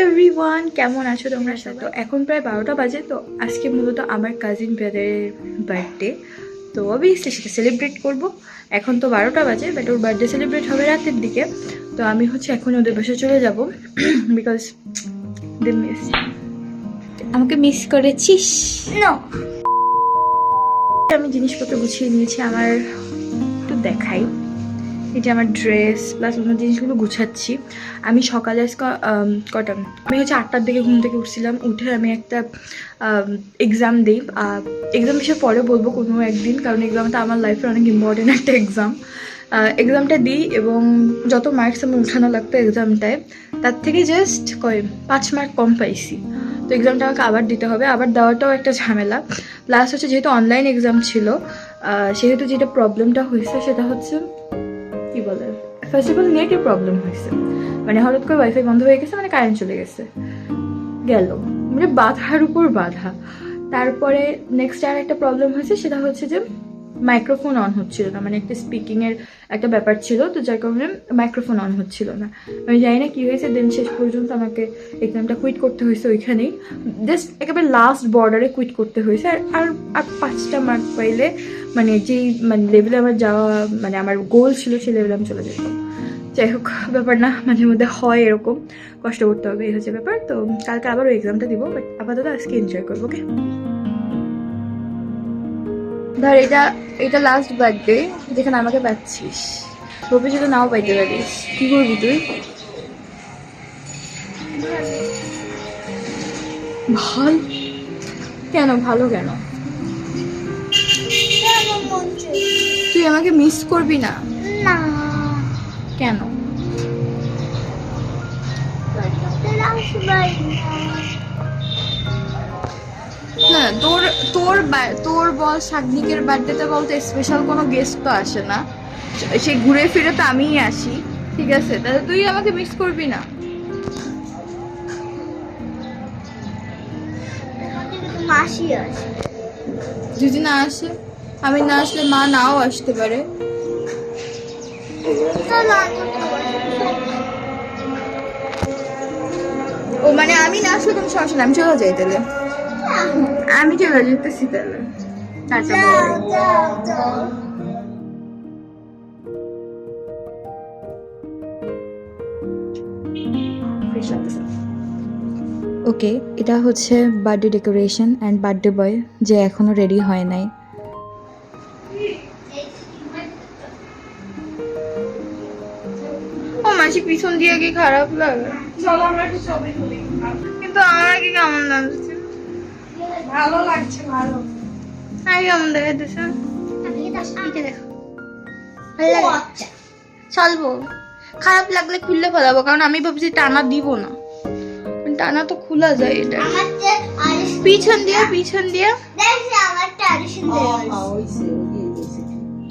Everyone, কেমন আছো তোমরা সবাই? তো এখন প্রায় 12টা বাজে। তো আজকে মূলত আমার কাজিন ব্রাদারের বার্থডে, তো অবভিয়াসলি সেটা সেলিব্রেট করব। এখন তো 12টা বাজে, বাট ওর বার্থডে সেলিব্রেট হবে রাতের দিকে। তো আমি এখন ওদের বাসায় চলে যাব বিকজ দে মিস আমাকে মিস করেছিস। নো, আমি জিনিসপত্র গুছিয়ে নিয়েছি। আমার একটু দেখাই, এটা আমার ড্রেস প্লাস অন্য জিনিসগুলো গুছাচ্ছি। আমি সকালে কটা আমি 8টার দিকে ঘুম থেকে উঠছিলাম। উঠে আমি একটা এক্সাম দিই। এক্সাম বিষয়ে পরে বলবো কোনো একদিন, কারণ এক্সামটা আমার লাইফের অনেক ইম্পর্টেন্ট একটা এক্সাম। এক্সামটা দিই এবং যত মার্কস আমার উঠানো লাগতো এক্সামটায়, তার থেকে জাস্ট 5 মার্ক কম পাইছি। তো এক্সামটা আমাকে আবার দিতে হবে, আবার দেওয়াটাও একটা ঝামেলা। প্লাস যেহেতু অনলাইন এক্সাম ছিল, সেহেতু যেটা প্রবলেমটা হয়েছে সেটা হচ্ছে কি বলে, ফার্স্ট অফ অল নেটের প্রবলেম হয়েছে। মানে হঠাৎ করে ওয়াইফাই বন্ধ হয়ে গেছে, মানে কারেন্ট চলে গেছে গেল, মানে বাধার উপর বাধা। তারপরে নেক্সট আর একটা প্রবলেম হয়েছে, সেটা হচ্ছে যে মাইক্রোফোন অন হচ্ছিল না। মানে একটা স্পিকিংয়ের একটা ব্যাপার ছিল, তো যার কারণে মাইক্রোফোন অন হচ্ছিল না। আমি জানি না কী হয়েছে, দেন শেষ পর্যন্ত আমাকে এক্সামটা কুইট করতে হয়েছে ওইখানেই, জাস্ট একেবারে লাস্ট বর্ডারে কুইট করতে হয়েছে। আর 5টা মার্ক পাইলে মানে যেই লেভেলে আমার যাওয়া, মানে আমার গোল ছিল সেই লেভেলে আমি চলে যেতাম। যাই হোক, ব্যাপার না, মাঝে মধ্যে হয় এরকম, কষ্ট করতে হবে, এই হচ্ছে ব্যাপার। তো কালকে আবার ওই এক্সামটা দিব, বাট আপাতত আজকে এনজয় করবো। ওকে, ধর এটা লাস্ট বার্থডে যেখানে আমাকে পাচ্ছিস, ভবিষ্যতে নাও পাইতে পারিস। কি করবি তুই? ভাল কেন? ভালো কেন? তুই আমাকে মিস করবি না? না, কেন? না, তোর বল, শাগনিকের বার্থডেতে বলতে স্পেশাল কোনো গেস্ট তো আসে না, সে ঘুরে ফিরে তো আমিই আসি। ঠিক আছে, তাহলে তুই আমাকে মিস করবি না? মাসি আসে। যদি না আসে, আমি না আসলে মা নাও আসতে পারে। ও মানে আমি না আসলে কোনো সমস্যা না, আমি চলে যাই তাহলে। আমি চলে যেতেছি তাহলে। টাটা, ওকে, এটা হচ্ছে birthday decoration and birthday boy, যে এখনো রেডি হয় নাই। ও মাসি, পিছন দিয়ে কি খারাপ লাগে? চলো আমরা একটু ছবি তুলি। কিন্তু আমার কি কেমন লাগছে? ভালো লাগছে, ভালো। আর কেমন দেখাইতেছে? দেখো, আচ্ছা, চলবো। খারাপ লাগলে খুললে ফেলাবো, কারণ আমি ভাবছি টানা দিব না। টানা তো খোলা যায় এটা। আমার যে পিছন দিয়ে দেখছি আমার ট্র্যাডিশন দেওয়া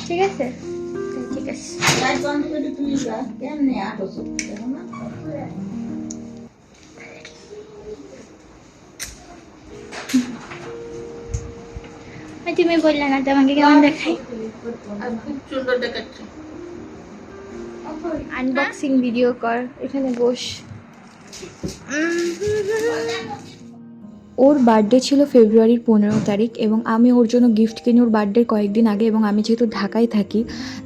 ঠিক আছে, ঠিক আছে। তুমি বললে না তোমাকে কেমন দেখাই? খুব সুন্দর দেখাচ্ছে। আনবক্সিং ভিডিও কর, এখানে বস। ওর বার্থডে ছিল ফেব্রুয়ারির 15 তারিখ, এবং আমি ওর জন্য গিফট কিনি ওর বার্থডের কয়েকদিন আগে। এবং আমি যেহেতু ঢাকায় থাকি,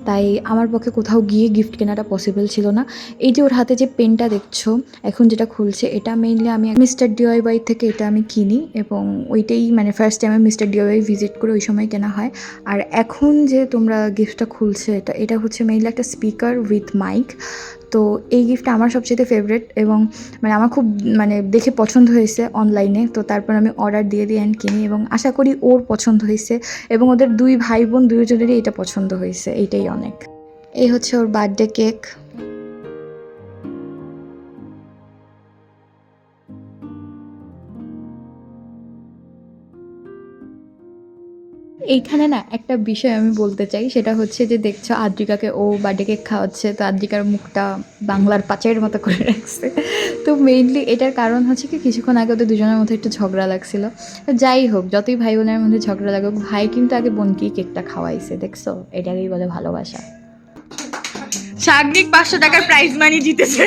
তাই আমার পক্ষে কোথাও গিয়ে গিফট কেনাটা পসিবল ছিল না। এই যে ওর হাতে যে পেনটা দেখছো এখন যেটা খুলছে, এটা মেইনলি আমি মিস্টার ডিআইওয়াই থেকে এটা আমি কিনি, এবং ওইটাই মানে ফার্স্ট টাইম আমি মিস্টার ডিআইওয়াই ভিজিট করে ওই সময় কেনা হয়। আর এখন যে তোমরা গিফটটা খুলছে, এটা হচ্ছে মেইনলি একটা স্পিকার উইথ মাইক। তো এই গিফটটা আমার সবচেয়ে ফেভারিট, এবং মানে আমার খুব মানে দেখে পছন্দ হয়েছে অনলাইনে। তো তারপর আমি অর্ডার দিয়ে অ্যান্ড কিনি, এবং আশা করি ওর পছন্দ হয়েছে, এবং ওদের 2 ভাই বোন দুজনেরই এটা পছন্দ হয়েছে, এইটাই অনেক। এই হচ্ছে ওর বার্থডে কেক। এইখানে না একটা বিষয় আমি বলতে চাই, সেটা হচ্ছে যে দেখছো আদ্রিকাকে ও বার্থডে কেক খাওয়াচ্ছে, তো আদ্রিকার মুখটা বাংলার পাঁচের মতো করে রাখছে। তো মেইনলি এটার কারণ হচ্ছে কি, কিছুক্ষণ আগে ওদের দুজনের মধ্যে একটু ঝগড়া লাগছিল। যাই হোক, যতই ভাই বোনের মধ্যে ঝগড়া লাগুক, ভাই কিন্তু আগে বোনকেই কেকটা খাওয়াইছে, দেখছো? এটাকেই বলে ভালোবাসা। সাগরিক 500 টাকার প্রাইজ মানি জিতেছে।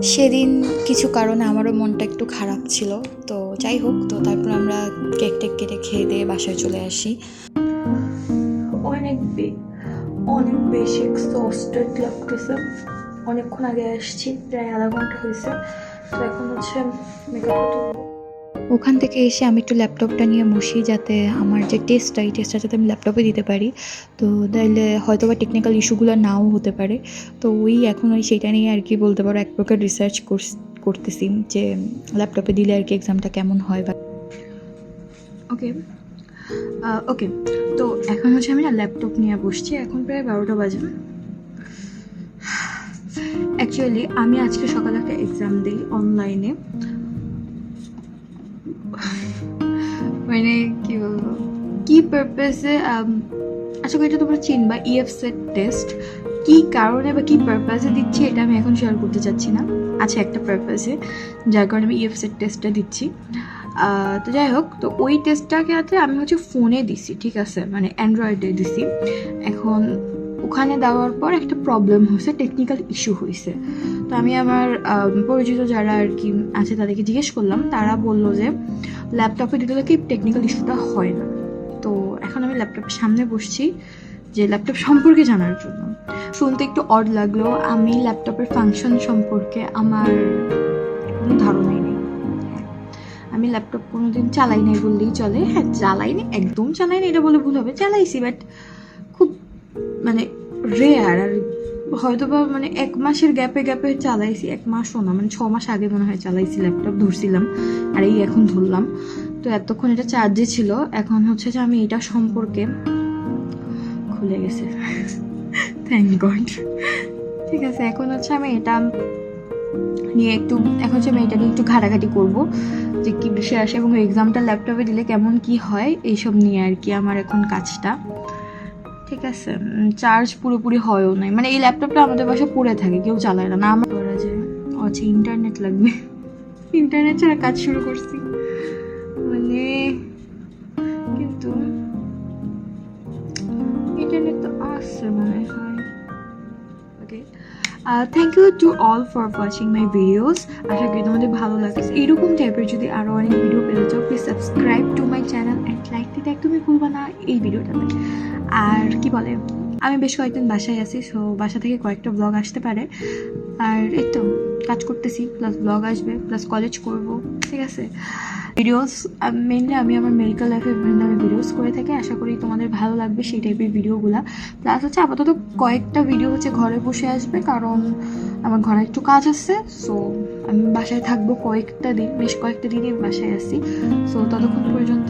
সেদিন কিছু কারণে আমারও মনটা একটু খারাপ ছিল, তো যাই হোক, তো তারপর আমরা কেক টেক কেটে খেয়ে দিয়ে বাসায় চলে আসি। অনেক বেশি এক্সস্টেড লাগতেছে, অনেকক্ষণ আগে আসছি, প্রায় আধা ঘন্টা হয়েছে। তো এখন হচ্ছে মেকআপটা তুলবো। ওখান থেকে এসে আমি একটু ল্যাপটপটা নিয়ে বসি, যাতে আমার যে টেস্টটা, এই টেস্টটা যাতে আমি ল্যাপটপে দিতে পারি। তো তাইলে হয়তো বা টেকনিক্যাল ইস্যুগুলো নাও হতে পারে। তো এখন সেইটা নিয়ে আর কি বলতে পারো এক প্রকার রিসার্চ করতেছি যে ল্যাপটপে দিলে আর কি এক্সামটা কেমন হয় বা ওকে। তো এখন হচ্ছে আমি না ল্যাপটপ নিয়ে বসছি, এখন প্রায় 12টা বাজে। অ্যাকচুয়ালি আমি আজকে সকালে একটা এক্সাম দিই অনলাইনে, মানে কি বলবো, কি পারপাসে, আশা করি এটা তোমরা চিনবা, EFSET টেস্ট। কি কারণে বা কি পারপাসে দিচ্ছি এটা আমি এখন শেয়ার করতে চাচ্ছি না। আচ্ছা, একটা পারপাসে, যার কারণে আমি EFSET টেস্টটা দিচ্ছি। তো যাই হোক, তো ওই টেস্টটাকে আমি হচ্ছে ফোনে দিছি, ঠিক আছে, মানে অ্যান্ড্রয়েডে দিছি। এখন ওখানে দেওয়ার পর একটা প্রবলেম হয়েছে, টেকনিক্যাল ইস্যু হয়েছে। তো আমি আমার পরিচিত যারা আর কি আছে তাদেরকে জিজ্ঞেস করলাম, তারা বললো যে ল্যাপটপে দিতে কি টেকনিক্যাল ইস্যুটা হয় না। তো এখন আমি ল্যাপটপের সামনে বসছি যে ল্যাপটপ সম্পর্কে জানার জন্য। শুনতে একটু অড লাগলেও আমি ল্যাপটপের ফাংশন সম্পর্কে আমার কোনো ধারণাই নেই। আমি ল্যাপটপ কোনোদিন চালাই নাই বললেই চলে। হ্যাঁ, চালাইনি, একদম চালাইনি এটা বলে ভুল হবে, চালাইছি, বাট খুব মানে রেয়ার। আর হয়তো বা মানে 1 মাসের গ্যাপে চালাইছি, 1 মাসও না, মানে 6 মাস আগে মনে হয় চালাইছি ল্যাপটপ, ধরছিলাম, আর এই এখন ধরলাম। তো এতক্ষণ এটা চার্জে ছিল, এখন হচ্ছে যে আমি এটা সম্পর্কে খুলে গেছে, থ্যাংক গড। ঠিক আছে, এখন হচ্ছে আমি এটা নিয়ে একটু ঘাটাঘাটি করবো যে কি বিষয় আসে এবং এক্সামটা ল্যাপটপে দিলে কেমন কি হয়, এইসব নিয়ে আর কি আমার এখন কাজটা। ঠিক আছে, চার্জ পুরোপুরি হয়ও নাই, মানে এই ল্যাপটপটা আমাদের বাসায় পড়ে থাকে, কেউ চালায় না। আমার করা যায়, আচ্ছা ইন্টারনেট লাগবে, ইন্টারনেট ছাড়া কাজ শুরু করছি, মানে কিন্তু ইন্টারনেট তো আসছে মনে হয়। Okay, thank you to all for watching my videos. আশা করি তোমাদের ভালো লাগছে। এরকম টাইপের যদি আরও অনেক ভিডিও পেতে চাও, please subscribe to my channel and like দিতে একদমই ভুলবা না এই ভিডিওটাতে। আর কি বলে, আমি বেশ কয়েকদিন বাসায় আছি, সো বাসা থেকে কয়েকটা ব্লগ আসতে পারে। আর এই তো কাজ করতেছি, প্লাস ব্লগ আসবে, প্লাস কলেজ করব, ঠিক আছে। ভিডিওস মেনলি আমি আমার মেডিকেল লাইফে বিভিন্ন আমি ভিডিওস করে থাকি, আশা করি তোমাদের ভালো লাগবে সেই টাইপের ভিডিওগুলো। প্লাস হচ্ছে আপাতত কয়েকটা ভিডিও হচ্ছে ঘরে বসে আসবে, কারণ আমার ঘরে একটু কাজ আছে। সো আমি বাসায় থাকবো কয়েকটা দিন, বেশ কয়েকটা দিনই বাসায় আসি। সো ততক্ষণ পর্যন্ত